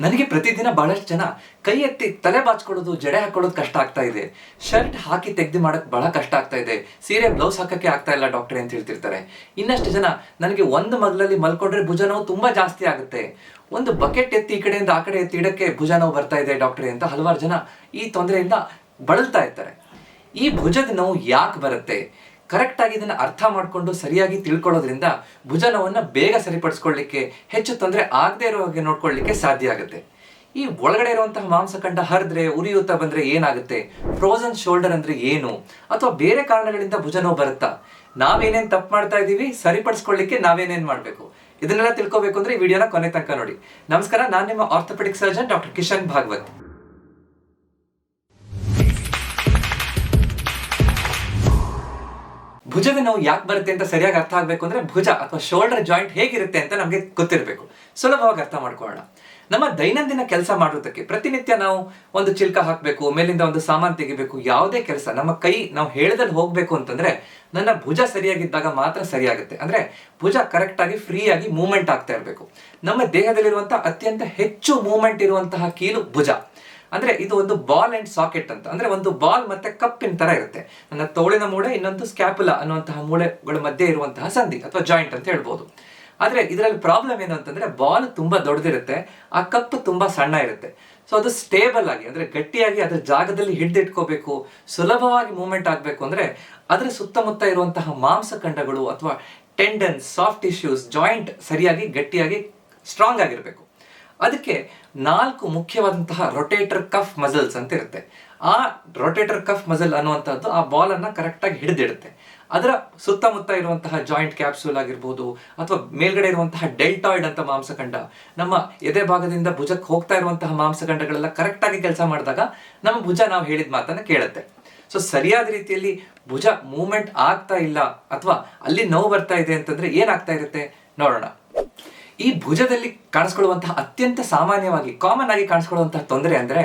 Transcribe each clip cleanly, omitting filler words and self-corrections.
ನನಗೆ ಪ್ರತಿದಿನ ಬಹಳಷ್ಟು ಜನ ಕೈ ಎತ್ತಿ ತಲೆ ಬಾಚ್ಕೊಳ್ಳೋದು, ಜಡೆ ಹಾಕೊಳ್ಳೋದು ಕಷ್ಟ ಆಗ್ತಾ ಇದೆ. ಶರ್ಟ್ ಹಾಕಿ ತೆಗ್ದು ಮಾಡಕ್ ಬಹಳ ಕಷ್ಟ ಆಗ್ತಾ ಇದೆ. ಸೀರೆ ಬ್ಲೌಸ್ ಹಾಕಕ್ಕೆ ಆಗ್ತಾ ಇಲ್ಲ ಡಾಕ್ಟ್ರೆ ಅಂತ ಹೇಳ್ತಿರ್ತಾರೆ. ಇನ್ನಷ್ಟು ಜನ ನನಗೆ ಒಂದು ಮಗ್ಲಲ್ಲಿ ಮಲ್ಕೊಂಡ್ರೆ ಭುಜ ನೋವು ತುಂಬಾ ಜಾಸ್ತಿ ಆಗುತ್ತೆ. ಒಂದು ಬಕೆಟ್ ಎತ್ತಿ ಈ ಕಡೆಯಿಂದ ಆ ಕಡೆ ಎತ್ತಿ ಇಡಕ್ಕೆ ಭುಜ ನೋವು ಬರ್ತಾ ಇದೆ ಡಾಕ್ಟ್ರೆ ಅಂತ ಹಲವಾರು ಜನ ಈ ತೊಂದರೆಯಿಂದ ಬಳಲ್ತಾ ಇರ್ತಾರೆ. ಈ ಭುಜದ ನೋವು ಯಾಕೆ ಬರುತ್ತೆ? ಕರೆಕ್ಟ್ ಆಗಿ ಇದನ್ನ ಅರ್ಥ ಮಾಡ್ಕೊಂಡು ಸರಿಯಾಗಿ ತಿಳ್ಕೊಳ್ಳೋದ್ರಿಂದ ಭುಜ ನೋವನ್ನ ಬೇಗ ಸರಿಪಡಿಸ್ಕೊಳ್ಳಿಕ್ಕೆ, ಹೆಚ್ಚು ತೊಂದರೆ ಆಗದೆ ಇರೋ ಹಾಗೆ ನೋಡ್ಕೊಳ್ಳಿಕ್ಕೆ ಸಾಧ್ಯ ಆಗುತ್ತೆ. ಈ ಒಳಗಡೆ ಇರುವಂತಹ ಮಾಂಸಖಂಡ ಹರಿದ್ರೆ, ಉರಿಯೂತ ಬಂದ್ರೆ ಏನಾಗುತ್ತೆ? ಫ್ರೋಸನ್ ಶೋಲ್ಡರ್ ಅಂದ್ರೆ ಏನು? ಅಥವಾ ಬೇರೆ ಕಾರಣಗಳಿಂದ ಭುಜ ನೋವು ಬರುತ್ತಾ? ನಾವೇನೇನ್ ತಪ್ಪು ಮಾಡ್ತಾ ಇದೀವಿ, ಸರಿಪಡಿಸ್ಕೊಳ್ಳಿಕ್ಕೆ ನಾವೇನೇನ್ ಮಾಡ್ಬೇಕು? ಇದನ್ನೆಲ್ಲ ತಿಳ್ಕೊಬೇಕು ಅಂದ್ರೆ ಈ ವಿಡಿಯೋನ ಕೊನೆ ತನಕ ನೋಡಿ. ನಮಸ್ಕಾರ, ನಾನು ನಿಮ್ಮ orthopaedic surgeon doctor Kishan Bhagwat. ಭುಜದ ನೋವು ಯಾಕೆ ಬರುತ್ತೆ ಅಂತ ಸರಿಯಾಗಿ ಅರ್ಥ ಆಗ್ಬೇಕು ಅಂದ್ರೆ ಭುಜ ಅಥವಾ ಶೋಲ್ಡರ್ ಜಾಯಿಂಟ್ ಹೇಗಿರುತ್ತೆ ಅಂತ ನಮಗೆ ಗೊತ್ತಿರಬೇಕು. ಸುಲಭವಾಗಿ ಅರ್ಥ ಮಾಡ್ಕೊಳ್ಳೋಣ. ನಮ್ಮ ದೈನಂದಿನ ಕೆಲಸ ಮಾಡೋದಕ್ಕೆ ಪ್ರತಿನಿತ್ಯ ನಾವು ಒಂದು ಚಿಲ್ಕ ಹಾಕಬೇಕು, ಮೇಲಿಂದ ಒಂದು ಸಾಮಾನು ತೆಗಿಬೇಕು, ಯಾವುದೇ ಕೆಲಸ ನಮ್ಮ ಕೈ ನಾವು ಹೇಳ್ದಲ್ಲಿ ಹೋಗ್ಬೇಕು ಅಂತಂದ್ರೆ ನನ್ನ ಭುಜ ಸರಿಯಾಗಿದ್ದಾಗ ಮಾತ್ರ ಸರಿಯಾಗುತ್ತೆ. ಅಂದ್ರೆ ಭುಜ ಕರೆಕ್ಟ್ ಆಗಿ ಫ್ರೀ ಆಗಿ ಮೂವ್ಮೆಂಟ್ ಆಗ್ತಾ ಇರಬೇಕು. ನಮ್ಮ ದೇಹದಲ್ಲಿರುವಂತಹ ಅತ್ಯಂತ ಹೆಚ್ಚು ಮೂವ್ಮೆಂಟ್ ಇರುವಂತಹ ಕೀಲು ಭುಜ. ಅಂದ್ರೆ ಇದು ಒಂದು ಬಾಲ್ ಅಂಡ್ ಸಾಕೆಟ್ ಅಂತ, ಅಂದ್ರೆ ಒಂದು ಬಾಲ್ ಮತ್ತೆ ಕಪ್ಪಿನ ತರ ಇರುತ್ತೆ. ನನ್ನ ತೋಳಿನ ಮೂಳೆ, ಇನ್ನೊಂದು ಸ್ಕ್ಯಾಪುಲಾ ಅನ್ನುವಂತಹ ಮೂಳೆಗಳ ಮಧ್ಯೆ ಇರುವಂತಹ ಸಂಧಿ ಅಥವಾ ಜಾಯಿಂಟ್ ಅಂತ ಹೇಳ್ಬೋದು. ಆದ್ರೆ ಇದರಲ್ಲಿ ಪ್ರಾಬ್ಲಮ್ ಏನು ಅಂತಂದ್ರೆ ಬಾಲ್ ತುಂಬಾ ದೊಡ್ಡದಿರುತ್ತೆ, ಆ ಕಪ್ ತುಂಬಾ ಸಣ್ಣ ಇರುತ್ತೆ. ಸೊ ಅದು ಸ್ಟೇಬಲ್ ಆಗಿ ಅಂದ್ರೆ ಗಟ್ಟಿಯಾಗಿ ಅದ್ರ ಜಾಗದಲ್ಲಿ ಹಿಡಿದಿಟ್ಕೋಬೇಕು, ಸುಲಭವಾಗಿ ಮೂವ್ಮೆಂಟ್ ಆಗ್ಬೇಕು ಅಂದ್ರೆ ಅದರ ಸುತ್ತಮುತ್ತ ಇರುವಂತಹ ಮಾಂಸಖಂಡಗಳು ಅಥವಾ ಟೆಂಡನ್ಸ್, ಸಾಫ್ಟ್ ಟಿಶ್ಯೂಸ್, ಜಾಯಿಂಟ್ ಸರಿಯಾಗಿ ಗಟ್ಟಿಯಾಗಿ ಸ್ಟ್ರಾಂಗ್ ಆಗಿರ್ಬೇಕು. ಅದಕ್ಕೆ 4 ಮುಖ್ಯವಾದಂತಹ ರೊಟೇಟರ್ ಕಫ್ ಮಸಲ್ಸ್ ಅಂತ ಇರುತ್ತೆ. ಆ ರೊಟೇಟರ್ ಕಫ್ ಮಸಲ್ ಅನ್ನುವಂಥದ್ದು ಆ ಬಾಲ್ ಅನ್ನ ಕರೆಕ್ಟ್ ಆಗಿ ಹಿಡಿದಿಡುತ್ತೆ. ಅದರ ಸುತ್ತಮುತ್ತ ಇರುವಂತಹ ಜಾಯಿಂಟ್ ಕ್ಯಾಪ್ಸೂಲ್ ಆಗಿರ್ಬೋದು, ಅಥವಾ ಮೇಲ್ಗಡೆ ಇರುವಂತಹ ಡೆಲ್ಟಾಯ್ಡ್ ಅಂತ ಮಾಂಸಖಂಡ, ನಮ್ಮ ಎದೆ ಭಾಗದಿಂದ ಭುಜಕ್ಕೆ ಹೋಗ್ತಾ ಇರುವಂತಹ ಮಾಂಸಖಂಡಗಳೆಲ್ಲ ಕರೆಕ್ಟ್ ಆಗಿ ಕೆಲಸ ಮಾಡಿದಾಗ ನಮ್ಮ ಭುಜ ನಾವು ಹೇಳಿದ ಮಾತನ್ನ ಕೇಳುತ್ತೆ. ಸೊ ಸರಿಯಾದ ರೀತಿಯಲ್ಲಿ ಭುಜ ಮೂವ್ಮೆಂಟ್ ಆಗ್ತಾ ಇಲ್ಲ ಅಥವಾ ಅಲ್ಲಿ ನೋವು ಬರ್ತಾ ಇದೆ ಅಂತಂದ್ರೆ ಏನಾಗ್ತಾ ಇರುತ್ತೆ ನೋಡೋಣ. ಈ ಭುಜದಲ್ಲಿ ಕಾಣಿಸ್ಕೊಳ್ಳುವಂತಹ ಅತ್ಯಂತ ಸಾಮಾನ್ಯವಾಗಿ ಕಾಮನ್ ಆಗಿ ಕಾಣಿಸ್ಕೊಳ್ಳುವಂತಹ ತೊಂದರೆ ಅಂದ್ರೆ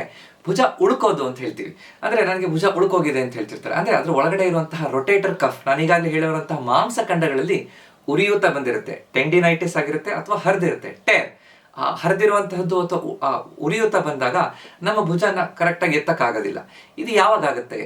ಭುಜ ಉಳ್ಕೋದು ಅಂತ ಹೇಳ್ತೀವಿ. ಅಂದ್ರೆ ನನಗೆ ಭುಜ ಉಳ್ಕೋಗಿದೆ ಅಂತ ಹೇಳ್ತಿರ್ತಾರೆ. ಅಂದ್ರೆ ಅದ್ರ ಒಳಗಡೆ ಇರುವಂತಹ ರೊಟೇಟರ್ ಕಫ್, ನಾನೀಗಾಗಲೇ ಹೇಳಿರುವಂತಹ ಮಾಂಸಖಂಡಗಳಲ್ಲಿ ಉರಿಯೂತ ಬಂದಿರುತ್ತೆ, ಟೆಂಡಿನೈಟಿಸ್ ಆಗಿರುತ್ತೆ ಅಥವಾ ಹರಿದಿರುತ್ತೆ, ಟೇರ್. ಹರಿದಿರುವಂತಹದ್ದು ಅಥವಾ ಉರಿಯೂತ ಬಂದಾಗ ನಮ್ಮ ಭುಜನ ಕರೆಕ್ಟಾಗಿ ಎತ್ತಕ್ಕಾಗೋದಿಲ್ಲ. ಇದು ಯಾವಾಗ ಆಗುತ್ತೆ?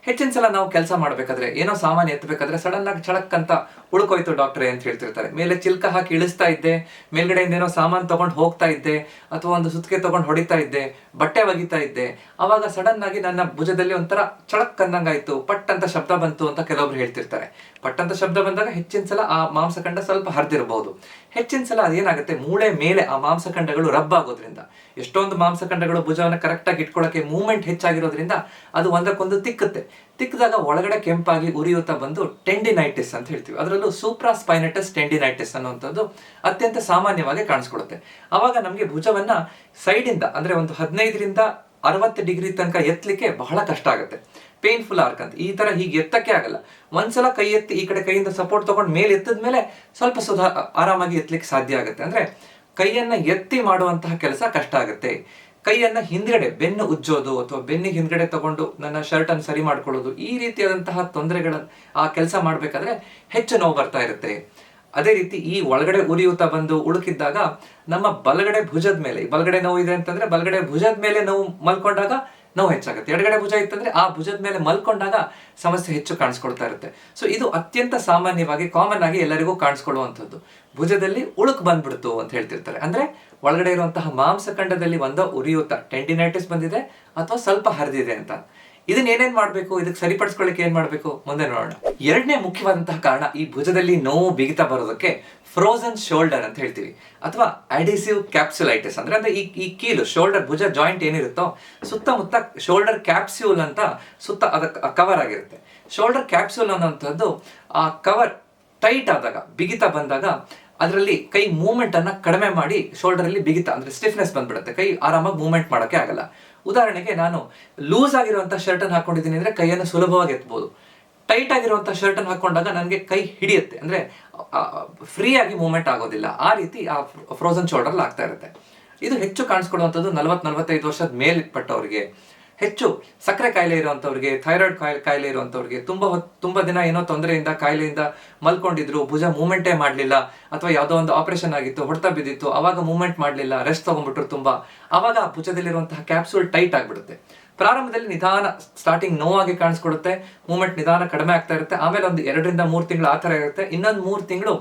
ಹೆಚ್ಚಿನ ಸಲ ನಾವು ಕೆಲಸ ಮಾಡ್ಬೇಕಾದ್ರೆ, ಏನೋ ಸಾಮಾನು ಎತ್ತಬೇಕಾದ್ರೆ ಸಡನ್ ಆಗಿ ಚಳಕ್ ಅಂತ ಉಳ್ಕೋಯ್ತು ಡಾಕ್ಟ್ರೆ ಅಂತ ಹೇಳ್ತಿರ್ತಾರೆ. ಮೇಲೆ ಚಿಲ್ಕ ಹಾಕಿ ಇಳಿಸ್ತಾ ಇದ್ದೆ, ಮೇಲ್ಗಡೆಯಿಂದ ಏನೋ ಸಾಮಾನು ತಗೊಂಡು ಹೋಗ್ತಾ ಇದ್ದೆ, ಅಥವಾ ಒಂದು ಸುತ್ತಿಗೆ ತಗೊಂಡು ಹೊಡಿತಾ ಇದ್ದೆ, ಬಟ್ಟೆ ಒಗಿತಾ ಇದ್ದೆ, ಅವಾಗ ಸಡನ್ ಆಗಿ ನನ್ನ ಭುಜದಲ್ಲಿ ಒಂಥರ ಚಳಕ್ ಅಂದಂಗಾಯ್ತು, ಪಟ್ ಅಂತ ಶಬ್ದ ಬಂತು ಅಂತ ಕೆಲವೊಬ್ರು ಹೇಳ್ತಿರ್ತಾರೆ. ಪಟ್ ಅಂತ ಶಬ್ದ ಬಂದಾಗ ಹೆಚ್ಚಿನ ಸಲ ಆ ಮಾಂಸಖಂಡ ಸ್ವಲ್ಪ ಹರಿದಿರಬಹುದು. ಹೆಚ್ಚಿನ ಸಲ ಅದೇನಾಗುತ್ತೆ, ಮೂಳೆ ಮೇಲೆ ಆ ಮಾಂಸಖಂಡಗಳು ರಬ್ ಆಗೋದ್ರಿಂದ, ಎಷ್ಟೊಂದು ಮಾಂಸಖಂಡಗಳು ಭುಜವನ್ನು ಕರೆಕ್ಟ್ ಆಗಿ ಇಟ್ಕೊಳ್ಳೋಕೆ ಮೂವ್ಮೆಂಟ್ ಹೆಚ್ಚಾಗಿರೋದ್ರಿಂದ ಅದು ಒಂದಕ್ಕೊಂದು ತಿಕ್ಕುತ್ತೆ. ತಿಕ್ಕಿದಾಗ ಒಳಗಡೆ ಕೆಂಪಾಗಿ ಉರಿಯೂತ ಬಂದು ಟೆಂಡಿನೈಟಿಸ್ ಅಂತ ಹೇಳ್ತೀವಿ. ಅದರಲ್ಲೂ ಸೂಪ್ರಾ ಸ್ಪೈನಟಸ್ ಟೆಂಡಿನೈಟಿಸ್ ಅನ್ನುವಂಥದ್ದು ಅತ್ಯಂತ ಸಾಮಾನ್ಯವಾಗಿ ಕಾಣಿಸ್ಕೊಳ್ಳುತ್ತೆ. ಅವಾಗ ನಮಗೆ ಭುಜವನ್ನ ಸೈಡಿಂದ ಅಂದ್ರೆ ಒಂದು 15ರಿಂದ 60 ಡಿಗ್ರಿ ತನಕ ಎತ್ತಲಿಕ್ಕೆ ಬಹಳ ಕಷ್ಟ ಆಗುತ್ತೆ. ಪೇನ್ಫುಲ್ ಆರ್ಕ್ ಅಂತ ಈ ತರ ಹೀಗೆ ಎತ್ತಕ್ಕೆ ಆಗಲ್ಲ. ಒಂದ್ಸಲ ಕೈ ಎತ್ತಿ ಈ ಕಡೆ ಕೈಯಿಂದ ಸಪೋರ್ಟ್ ತಗೊಂಡು ಮೇಲೆ ಎತ್ತದ ಮೇಲೆ ಸ್ವಲ್ಪ ಆರಾಮಾಗಿ ಎತ್ತಲಿಕ್ಕೆ ಸಾಧ್ಯ ಆಗುತ್ತೆ. ಅಂದ್ರೆ ಕೈಯನ್ನ ಎತ್ತಿ ಮಾಡುವಂತಹ ಕೆಲಸ ಕಷ್ಟ ಆಗುತ್ತೆ. ಕೈಯನ್ನ ಹಿಂದ್ಗಡೆ ಬೆನ್ನು ಉಜ್ಜೋದು ಅಥವಾ ಬೆನ್ನಿಗೆ ಹಿಂದ್ಗಡೆ ತಗೊಂಡು ನನ್ನ ಶರ್ಟ್ ಅನ್ನು ಸರಿ ಮಾಡ್ಕೊಳ್ಳೋದು, ಈ ರೀತಿಯಾದಂತಹ ತೊಂದರೆಗಳ ಆ ಕೆಲಸ ಮಾಡ್ಬೇಕಾದ್ರೆ ಹೆಚ್ಚು ನೋವು ಬರ್ತಾ ಇರುತ್ತೆ. ಅದೇ ರೀತಿ ಈ ಒಳಗಡೆ ಉರಿಯೂತ ಬಂದು ಉಳುಕಿದ್ದಾಗ ನಮ್ಮ ಬಲಗಡೆ ಭುಜದ ಮೇಲೆ, ಬಲಗಡೆ ನೋವು ಇದೆ ಅಂತಂದ್ರೆ ಬಲಗಡೆ ಭುಜದ ಮೇಲೆ ನೋವು ಮಲ್ಕೊಂಡಾಗ ನೋವು ಹೆಚ್ಚಾಗುತ್ತೆ. ಎಡಗಡೆ ಭುಜ ಇತ್ತಂದ್ರೆ ಆ ಭುಜದ ಮೇಲೆ ಮಲ್ಕೊಂಡಾಗ ಸಮಸ್ಯೆ ಹೆಚ್ಚು ಕಾಣಿಸ್ಕೊಳ್ತಾ ಇರುತ್ತೆ. ಸೊ ಇದು ಅತ್ಯಂತ ಸಾಮಾನ್ಯವಾಗಿ ಕಾಮನ್ ಆಗಿ ಎಲ್ಲರಿಗೂ ಕಾಣಿಸ್ಕೊಳ್ಳುವಂಥದ್ದು. ಭುಜದಲ್ಲಿ ಉಳುಕ್ ಬಂದ್ಬಿಡ್ತು ಅಂತ ಹೇಳ್ತಿರ್ತಾರೆ. ಅಂದ್ರೆ ಒಳಗಡೆ ಇರುವಂತಹ ಮಾಂಸಖಂಡದಲ್ಲಿ ಒಂದು ಉರಿಯೂತ, ಟೆಂಡಿನೈಟಿಸ್ ಬಂದಿದೆ ಅಥವಾ ಸ್ವಲ್ಪ ಹರಿದಿದೆ ಅಂತ. ಇದನ್ನ ಏನೇನ್ ಮಾಡ್ಬೇಕು, ಇದಕ್ಕೆ ಸರಿಪಡಿಸ್ಕೊಳ್ಳಿಕ್ಕೆ ಏನ್ ಮಾಡ್ಬೇಕು ಮುಂದೆ ನೋಡೋಣ. ಎರಡನೇ ಮುಖ್ಯವಾದಂತಹ ಕಾರಣ ಈ ಭುಜದಲ್ಲಿ ನೋವು ಬಿಗಿತ ಬರೋದಕ್ಕೆ ಫ್ರೋಸನ್ ಶೋಲ್ಡರ್ ಅಂತ ಹೇಳ್ತೀವಿ, ಅಥವಾ ಅಡಿಸಿವ್ ಕ್ಯಾಪ್ಸುಲೈಟಿಸ್. ಅಂದ್ರೆ ಈ ಕೀಲು ಶೋಲ್ಡರ್ ಭುಜ ಜಾಯಿಂಟ್ ಏನಿರುತ್ತೋ ಸುತ್ತಮುತ್ತ ಶೋಲ್ಡರ್ ಕ್ಯಾಪ್ಸ್ಯೂಲ್ ಅಂತ ಸುತ್ತ ಅದಕ್ಕೆ ಕವರ್ ಆಗಿರುತ್ತೆ. ಶೋಲ್ಡರ್ ಕ್ಯಾಪ್ಸ್ಯೂಲ್ ಅನ್ನೋಂಥದ್ದು ಆ ಕವರ್ ಟೈಟ್ ಆದಾಗ, ಬಿಗಿತ ಬಂದಾಗ ಅದರಲ್ಲಿ ಕೈ ಮೂವ್ಮೆಂಟ್ ಅನ್ನ ಕಡಿಮೆ ಮಾಡಿ ಶೋಲ್ಡರ್ ಅಲ್ಲಿ ಬಿಗಿತ ಅಂದ್ರೆ ಸ್ಟಿಫ್ನೆಸ್ ಬಂದ್ಬಿಡುತ್ತೆ. ಕೈ ಆರಾಮಾಗಿ ಮೂವ್ಮೆಂಟ್ ಮಾಡೋಕೆ ಆಗಲ್ಲ. ಉದಾಹರಣೆಗೆ ನಾನು ಲೂಸ್ ಆಗಿರುವಂತಹ ಶರ್ಟ್ ಅನ್ನು ಹಾಕೊಂಡಿದ್ದೀನಿ ಅಂದ್ರೆ ಕೈಯನ್ನು ಸುಲಭವಾಗಿ ಎತ್ತಬಹುದು. ಟೈಟ್ ಆಗಿರುವಂತಹ ಶರ್ಟ್ ಅನ್ನು ಹಾಕೊಂಡಾಗ ನನಗೆ ಕೈ ಹಿಡಿಯುತ್ತೆ, ಅಂದ್ರೆ ಫ್ರೀ ಆಗಿ ಮೂವ್ಮೆಂಟ್ ಆಗೋದಿಲ್ಲ. ಆ ರೀತಿ ಆ ಫ್ರೋಸನ್ ಶೋಲ್ಡರ್ ಆಗ್ತಾ ಇರುತ್ತೆ. ಇದು ಹೆಚ್ಚು ಕಾಣಿಸ್ಕೊಳ್ಳುವಂಥದ್ದು 40-45 ವರ್ಷದ ಮೇಲ್ಪಟ್ಟವರಿಗೆ, ಹೆಚ್ಚು ಸಕ್ಕರೆ ಕಾಯಿಲೆ ಇರುವಂಥವ್ರಿಗೆ, ಥೈರಾಯ್ಡ್ ಕಾಯಿಲೆ ಇರುವಂಥವ್ರಿಗೆ, ತುಂಬಾ ದಿನ ಏನೋ ತೊಂದರೆಯಿಂದ ಕಾಯಿಲೆಯಿಂದ ಮಲ್ಕೊಂಡಿದ್ರು, ಭುಜ ಮೂವ್ಮೆಂಟೇ ಮಾಡಲಿಲ್ಲ, ಅಥವಾ ಯಾವುದೋ ಒಂದು ಆಪರೇಷನ್ ಆಗಿತ್ತು, ಹೊಡೆತ ಬಿದ್ದಿತ್ತು, ಅವಾಗ ಮೂವ್ಮೆಂಟ್ ಮಾಡಲಿಲ್ಲ, ರೆಸ್ಟ್ ತಗೊಂಡ್ಬಿಟ್ರು ತುಂಬಾ, ಅವಾಗ ಆ ಭುಜದಲ್ಲಿರುವಂತಹ ಕ್ಯಾಪ್ಸೂಲ್ ಟೈಟ್ ಆಗಿಬಿಡುತ್ತೆ. ಪ್ರಾರಂಭದಲ್ಲಿ ನಿಧಾನ ಸ್ಟಾರ್ಟಿಂಗ್ ನೋವಾಗಿ ಕಾಣಿಸ್ಕೊಡುತ್ತೆ, ಮೂವ್ಮೆಂಟ್ ನಿಧಾನ ಕಡಿಮೆ ಆಗ್ತಾ ಇರುತ್ತೆ, ಆಮೇಲೆ ಒಂದು 2-3 ತಿಂಗಳು ಆ ಥರ ಇರುತ್ತೆ. ಇನ್ನೊಂದು 3 ತಿಂಗಳು